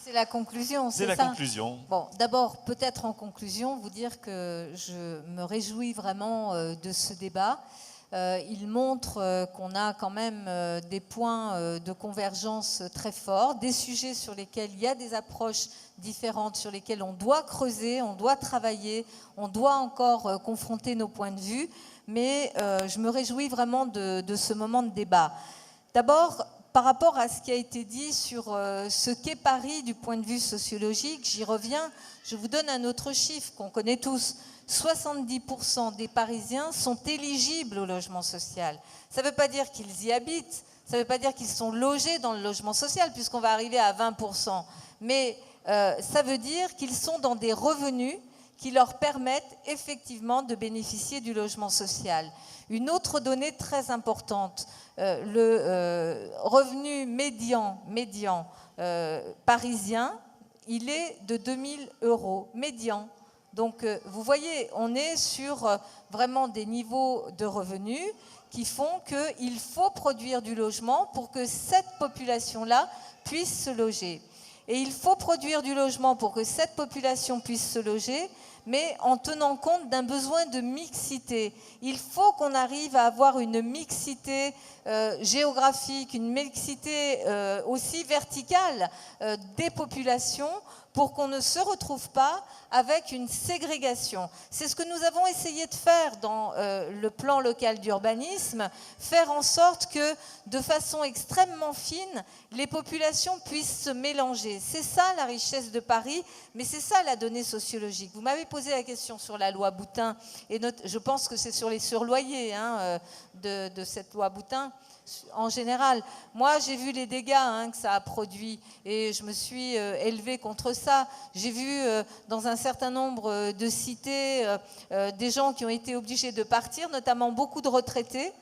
C'est la conclusion, c'est ça ? C'est la conclusion. Bon, d'abord, peut-être en conclusion, vous dire que je me réjouis vraiment de ce débat. Il montre qu'on a quand même des points de convergence très forts, des sujets sur lesquels il y a des approches différentes, sur lesquels on doit creuser, on doit travailler, on doit encore confronter nos points de vue, mais je me réjouis vraiment de ce moment de débat. D'abord, par rapport à ce qui a été dit sur ce qu'est Paris du point de vue sociologique, j'y reviens, je vous donne un autre chiffre qu'on connaît tous. 70% des Parisiens sont éligibles au logement social. Ça ne veut pas dire qu'ils y habitent, ça ne veut pas dire qu'ils sont logés dans le logement social, puisqu'on va arriver à 20%. Mais ça veut dire qu'ils sont dans des revenus qui leur permettent effectivement de bénéficier du logement social. Une autre donnée très importante, le revenu médian parisien, il est de 2000 € médian. Donc, vous voyez, on est sur vraiment des niveaux de revenus qui font qu'il faut produire du logement pour que cette population-là puisse se loger. Et il faut produire du logement pour que cette population puisse se loger, mais en tenant compte d'un besoin de mixité. Il faut qu'on arrive à avoir une mixité géographique, une mixité aussi verticale des populations pour qu'on ne se retrouve pas avec une ségrégation. C'est ce que nous avons essayé de faire dans le plan local d'urbanisme, faire en sorte que, de façon extrêmement fine, les populations puissent se mélanger. C'est ça la richesse de Paris, mais c'est ça la donnée sociologique. Vous m'avez posé la question sur la loi Boutin, et je pense que c'est sur les surloyers de cette loi Boutin. En général, moi j'ai vu les dégâts que ça a produit et je me suis élevée contre ça. J'ai vu dans un certain nombre de cités des gens qui ont été obligés de partir, notamment beaucoup de retraités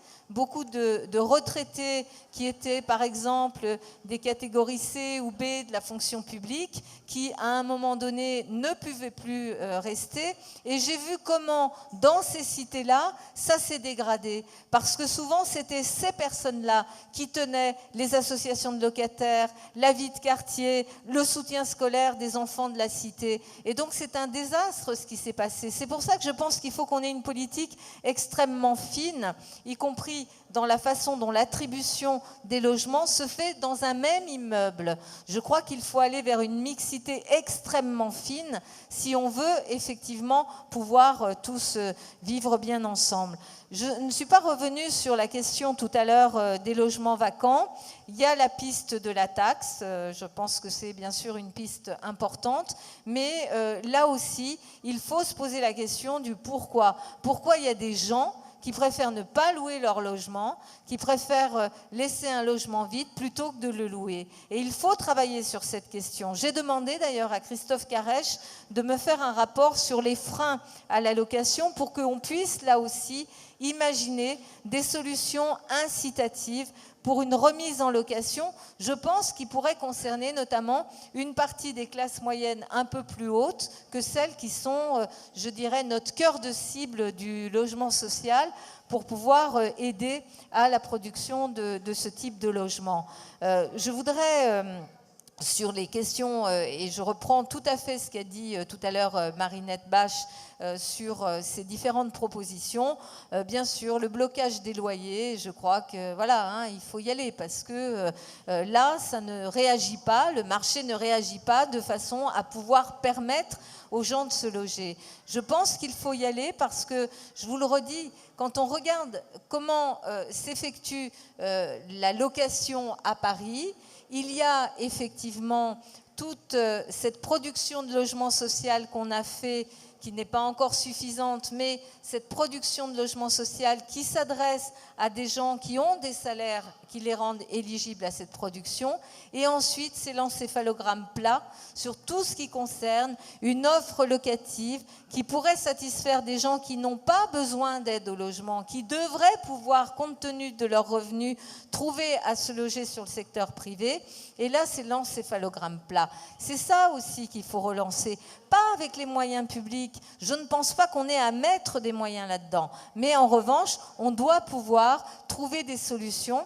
qui étaient par exemple des catégories C ou B de la fonction publique, qui à un moment donné ne pouvaient plus rester. Et j'ai vu comment dans ces cités-là, ça s'est dégradé. Parce que souvent c'était ces personnes-là qui tenaient les associations de locataires, la vie de quartier, le soutien scolaire des enfants de la cité. Et donc c'est un désastre ce qui s'est passé. C'est pour ça que je pense qu'il faut qu'on ait une politique extrêmement fine, y compris dans la façon dont l'attribution des logements se fait dans un même immeuble. Je crois qu'il faut aller vers une mixité extrêmement fine si on veut effectivement pouvoir tous vivre bien ensemble. Je ne suis pas revenue sur la question tout à l'heure des logements vacants. Il y a la piste de la taxe, je pense que c'est bien sûr une piste importante, mais là aussi, il faut se poser la question du pourquoi. Pourquoi il y a des gens qui préfèrent ne pas louer leur logement, qui préfèrent laisser un logement vide plutôt que de le louer. Et il faut travailler sur cette question. J'ai demandé d'ailleurs à Christophe Carèche de me faire un rapport sur les freins à la location pour qu'on puisse là aussi imaginer des solutions incitatives pour une remise en location, je pense qu'il pourrait concerner notamment une partie des classes moyennes un peu plus hautes que celles qui sont, je dirais, notre cœur de cible du logement social pour pouvoir aider à la production de ce type de logement. Je voudrais... sur les questions, et je reprends tout à fait ce qu'a dit tout à l'heure Marinette Bache sur ces différentes propositions. Bien sûr, le blocage des loyers, je crois que voilà, il faut y aller parce que là, ça ne réagit pas, le marché ne réagit pas de façon à pouvoir permettre aux gens de se loger. Je pense qu'il faut y aller parce que, je vous le redis, quand on regarde comment s'effectue la location à Paris, il y a effectivement toute cette production de logement social qu'on a fait, qui n'est pas encore suffisante, mais cette production de logement social qui s'adresse à des gens qui ont des salaires qui les rendent éligibles à cette production. Et ensuite, c'est l'encéphalogramme plat sur tout ce qui concerne une offre locative qui pourrait satisfaire des gens qui n'ont pas besoin d'aide au logement, qui devraient pouvoir, compte tenu de leurs revenus, trouver à se loger sur le secteur privé. Et là, c'est l'encéphalogramme plat. C'est ça aussi qu'il faut relancer. Pas avec les moyens publics. Je ne pense pas qu'on ait à mettre des moyens là-dedans. Mais en revanche, on doit pouvoir trouver des solutions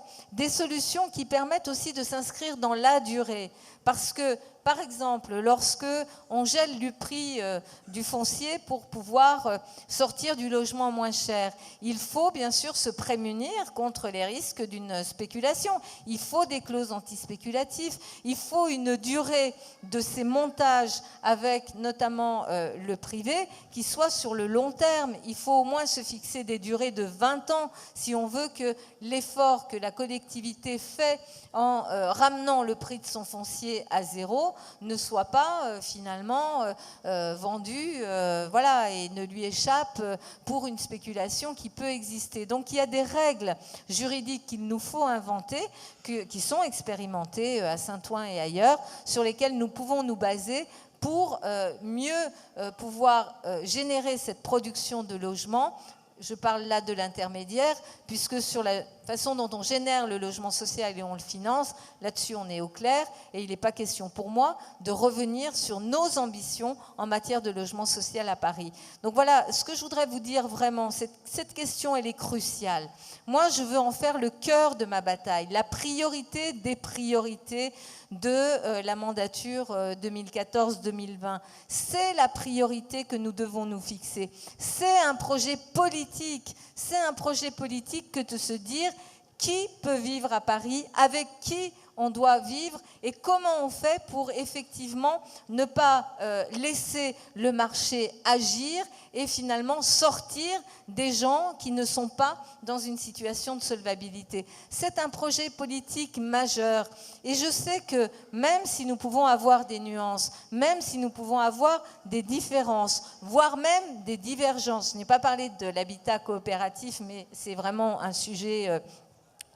qui permettent aussi de s'inscrire dans la durée. Parce que, par exemple, lorsque on gèle le prix du foncier pour pouvoir sortir du logement moins cher, il faut bien sûr se prémunir contre les risques d'une spéculation. Il faut des clauses antispéculatives, il faut une durée de ces montages avec notamment le privé qui soit sur le long terme. Il faut au moins se fixer des durées de 20 ans si on veut que l'effort que la collectivité fait en ramenant le prix de son foncier à zéro ne soit pas finalement vendu voilà, et ne lui échappe pour une spéculation qui peut exister. Donc il y a des règles juridiques qu'il nous faut inventer, qui sont expérimentées à Saint-Ouen et ailleurs, sur lesquelles nous pouvons nous baser pour mieux pouvoir générer cette production de logements. Je parle là de l'intermédiaire, puisque sur la façon dont on génère le logement social et on le finance, là-dessus on est au clair, et il n'est pas question pour moi de revenir sur nos ambitions en matière de logement social à Paris. Donc voilà, ce que je voudrais vous dire vraiment, cette question elle est cruciale. Moi je veux en faire le cœur de ma bataille, la priorité des priorités de la mandature 2014-2020. C'est la priorité que nous devons nous fixer. C'est un projet politique. C'est un projet politique que de se dire qui peut vivre à Paris, avec qui on doit vivre et comment on fait pour effectivement ne pas laisser le marché agir et finalement sortir des gens qui ne sont pas dans une situation de solvabilité. C'est un projet politique majeur et je sais que même si nous pouvons avoir des nuances, même si nous pouvons avoir des différences, voire même des divergences, je n'ai pas parlé de l'habitat coopératif, mais c'est vraiment un sujet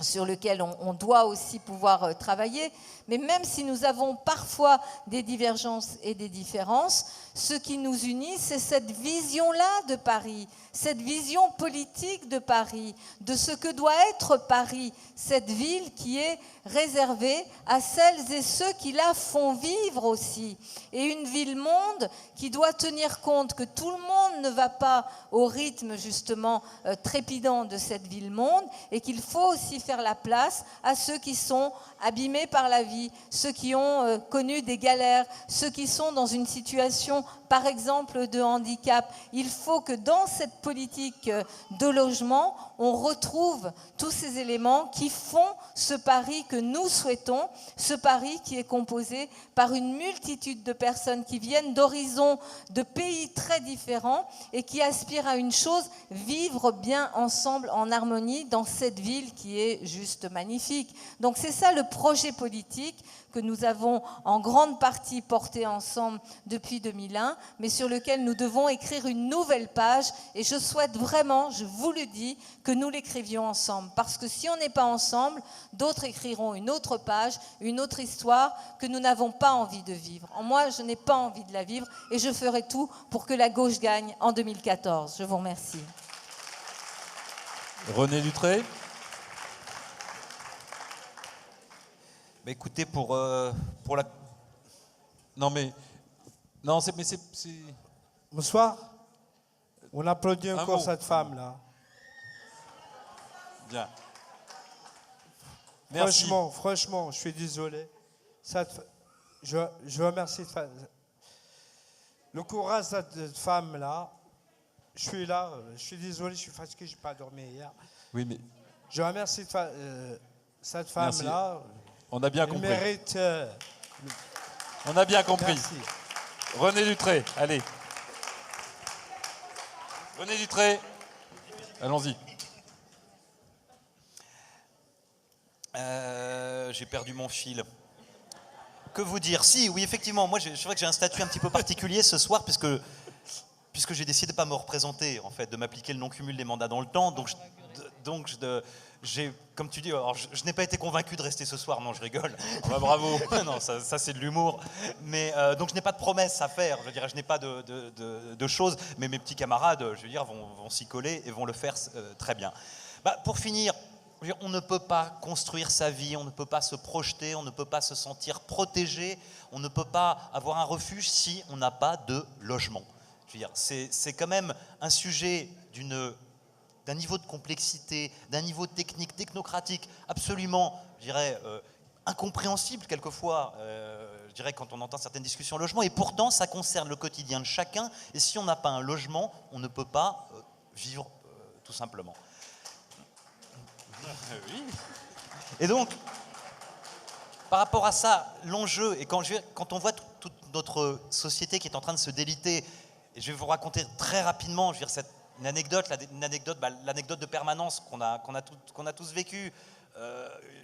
sur lequel on doit aussi pouvoir travailler, mais même si nous avons parfois des divergences et des différences, ce qui nous unit, c'est cette vision-là de Paris, cette vision politique de Paris, de ce que doit être Paris, cette ville qui est réservée à celles et ceux qui la font vivre aussi, et une ville-monde qui doit tenir compte que tout le monde ne va pas au rythme justement trépidant de cette ville-monde, et qu'il faut aussi faire la place à ceux qui sont abîmés par la vie, ceux qui ont connu des galères, ceux qui sont dans une situation, par exemple, de handicap. Il faut que dans cette politique de logement, on retrouve tous ces éléments qui font ce Paris que nous souhaitons, ce Paris qui est composé par une multitude de personnes qui viennent d'horizons, de pays très différents et qui aspirent à une chose, vivre bien ensemble en harmonie dans cette ville qui est juste magnifique. Donc c'est ça le projet politique que nous avons en grande partie porté ensemble depuis 2001, mais sur lequel nous devons écrire une nouvelle page. Et je souhaite vraiment, je vous le dis, que nous l'écrivions ensemble. Parce que si on n'est pas ensemble, d'autres écriront une autre page, une autre histoire que nous n'avons pas envie de vivre. Moi, je n'ai pas envie de la vivre et je ferai tout pour que la gauche gagne en 2014. Je vous remercie. René Dutré. Bah écoutez, pour la... Non, mais... Non, c'est... Bonsoir. On applaudit encore mot. cette femme-là. Bien. Merci. Franchement, je suis désolé. Je remercie le courage de cette femme-là. Je suis là, je suis désolé, je suis fatigué, je n'ai pas dormi hier. Oui, mais... Je remercie cette femme-là. On a bien Elle compris. mérite... On a bien compris. Merci. René Dutré, allez. René Dutré, allons-y. J'ai perdu mon fil. Que vous dire? Si, oui, effectivement, moi, c'est vrai que j'ai un statut un petit peu particulier ce soir, puisque j'ai décidé de ne pas me représenter, en fait, de m'appliquer le non-cumul des mandats dans le temps. Donc comme tu dis, alors, je n'ai pas été convaincu de rester ce soir, non, je rigole. Ouais, bravo. Non, ça c'est de l'humour. Mais donc je n'ai pas de promesses à faire, je dirais, je n'ai pas de choses, mais mes petits camarades, je veux dire, vont s'y coller et vont le faire très bien. Pour finir, je veux dire, on ne peut pas construire sa vie, on ne peut pas se projeter, on ne peut pas se sentir protégé, on ne peut pas avoir un refuge si on n'a pas de logement. Je veux dire, c'est quand même un sujet d'un niveau de complexité, d'un niveau technique, technocratique, absolument, je dirais, incompréhensible quelquefois. je dirais, quand on entend certaines discussions logement, et pourtant ça concerne le quotidien de chacun, et si on n'a pas un logement, on ne peut pas vivre tout simplement. Oui. Et donc, par rapport à ça, l'enjeu, et quand on voit toute notre société qui est en train de se déliter, et je vais vous raconter très rapidement, je veux dire, l'anecdote de permanence qu'on a tous vécue.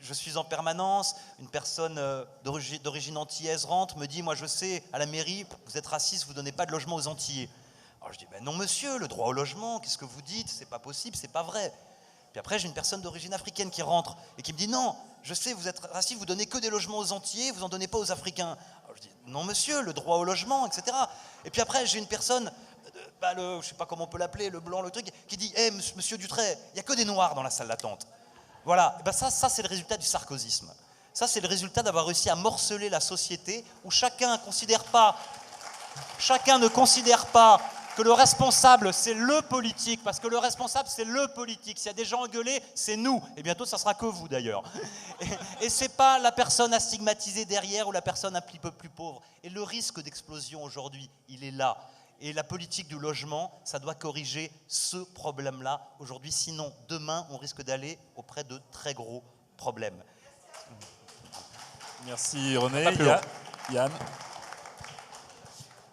Je suis en permanence, une personne d'origine antillaise rentre, me dit, moi je sais, à la mairie, vous êtes raciste, vous ne donnez pas de logement aux Antillais. Alors je dis, ben non monsieur, le droit au logement, qu'est-ce que vous dites? C'est pas possible, c'est pas vrai. Puis après, j'ai une personne d'origine africaine qui rentre et qui me dit, non, je sais, vous êtes raciste, vous donnez que des logements aux Antillais, vous n'en donnez pas aux Africains. Alors je dis, non monsieur, le droit au logement, etc. Et puis après, j'ai une personne, je ne sais pas comment on peut l'appeler, le blanc, le truc, qui dit, hey, monsieur Dutré, il n'y a que des noirs dans la salle d'attente. Voilà, et ben ça c'est le résultat du sarkozysme. Ça, c'est le résultat d'avoir réussi à morceler la société où chacun ne considère pas que le responsable, c'est le politique, parce que le responsable, c'est le politique. S'il y a des gens engueulés, c'est nous. Et bientôt, ça sera que vous, d'ailleurs. Et ce n'est pas la personne à stigmatiser derrière ou la personne un petit peu plus pauvre. Et le risque d'explosion aujourd'hui, il est là. Et la politique du logement, ça doit corriger ce problème-là aujourd'hui. Sinon, demain, on risque d'aller auprès de très gros problèmes. Merci René. Yann.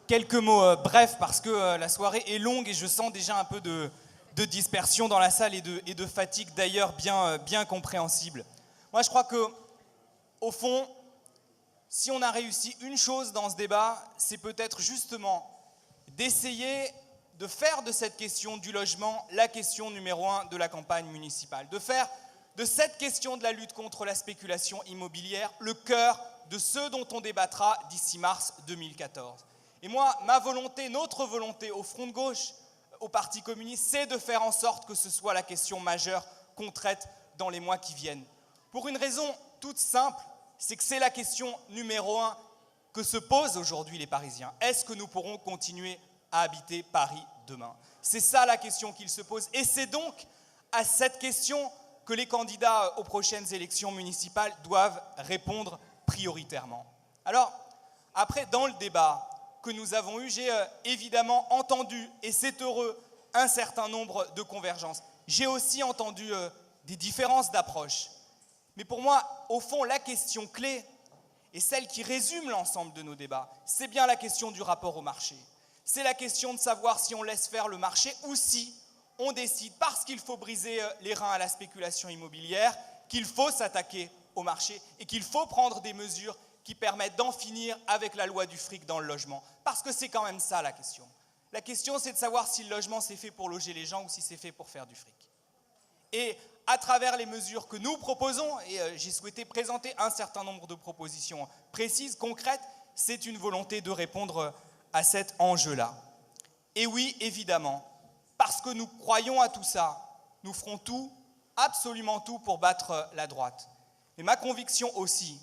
Quelques mots brefs parce que la soirée est longue et je sens déjà un peu de dispersion dans la salle et de fatigue d'ailleurs bien compréhensible. Moi je crois que au fond, si on a réussi une chose dans ce débat, c'est peut-être justement d'essayer de faire de cette question du logement la question numéro 1 de la campagne municipale, de faire de cette question de la lutte contre la spéculation immobilière le cœur de ce dont on débattra d'ici mars 2014. Et moi, ma volonté, notre volonté au Front de gauche, au Parti communiste, c'est de faire en sorte que ce soit la question majeure qu'on traite dans les mois qui viennent. Pour une raison toute simple, c'est que c'est la question numéro 1 que se posent aujourd'hui les Parisiens. Est-ce que nous pourrons continuer à habiter Paris demain? C'est ça la question qu'ils se posent. Et c'est donc à cette question que les candidats aux prochaines élections municipales doivent répondre prioritairement. Alors, après, dans le débat que nous avons eu, j'ai évidemment entendu, et c'est heureux, un certain nombre de convergences. J'ai aussi entendu des différences d'approche. Mais pour moi, au fond, la question clé, et celle qui résume l'ensemble de nos débats, c'est bien la question du rapport au marché. C'est la question de savoir si on laisse faire le marché ou si on décide, parce qu'il faut briser les reins à la spéculation immobilière, qu'il faut s'attaquer au marché et qu'il faut prendre des mesures qui permettent d'en finir avec la loi du fric dans le logement. Parce que c'est quand même ça la question. La question, c'est de savoir si le logement c'est fait pour loger les gens ou si c'est fait pour faire du fric. Et à travers les mesures que nous proposons, et j'ai souhaité présenter un certain nombre de propositions précises, concrètes, c'est une volonté de répondre à cet enjeu-là. Et oui, évidemment, parce que nous croyons à tout ça, nous ferons tout, absolument tout, pour battre la droite. Mais ma conviction aussi,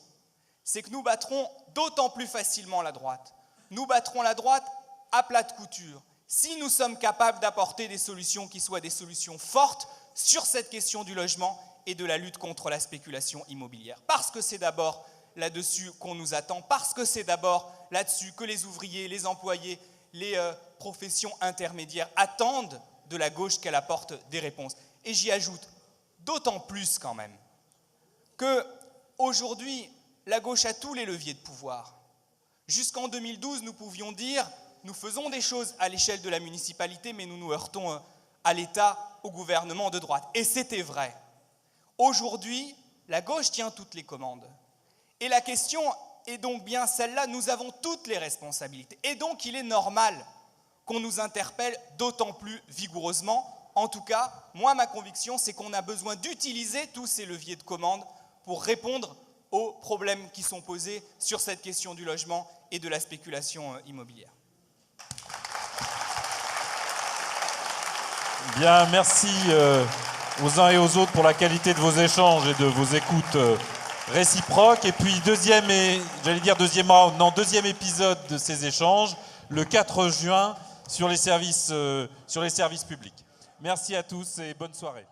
c'est que nous battrons d'autant plus facilement la droite. Nous battrons la droite à plate couture, si nous sommes capables d'apporter des solutions qui soient des solutions fortes sur cette question du logement et de la lutte contre la spéculation immobilière. Parce que c'est d'abord là-dessus qu'on nous attend, parce que c'est d'abord là-dessus que les ouvriers, les employés, les professions intermédiaires attendent de la gauche qu'elle apporte des réponses. Et j'y ajoute d'autant plus quand même qu'aujourd'hui, la gauche a tous les leviers de pouvoir. Jusqu'en 2012, nous pouvions dire « nous faisons des choses à l'échelle de la municipalité, mais nous nous heurtons à l'État, au gouvernement de droite ». Et c'était vrai. Aujourd'hui, la gauche tient toutes les commandes. Et la question est donc bien celle-là, nous avons toutes les responsabilités. Et donc, il est normal qu'on nous interpelle d'autant plus vigoureusement. En tout cas, moi, ma conviction, c'est qu'on a besoin d'utiliser tous ces leviers de commande pour répondre aux problèmes qui sont posés sur cette question du logement et de la spéculation immobilière. Bien, merci aux uns et aux autres pour la qualité de vos échanges et de vos écoutes réciproques. Et puis deuxième épisode de ces échanges, le 4 juin, sur les services publics. Merci à tous et bonne soirée.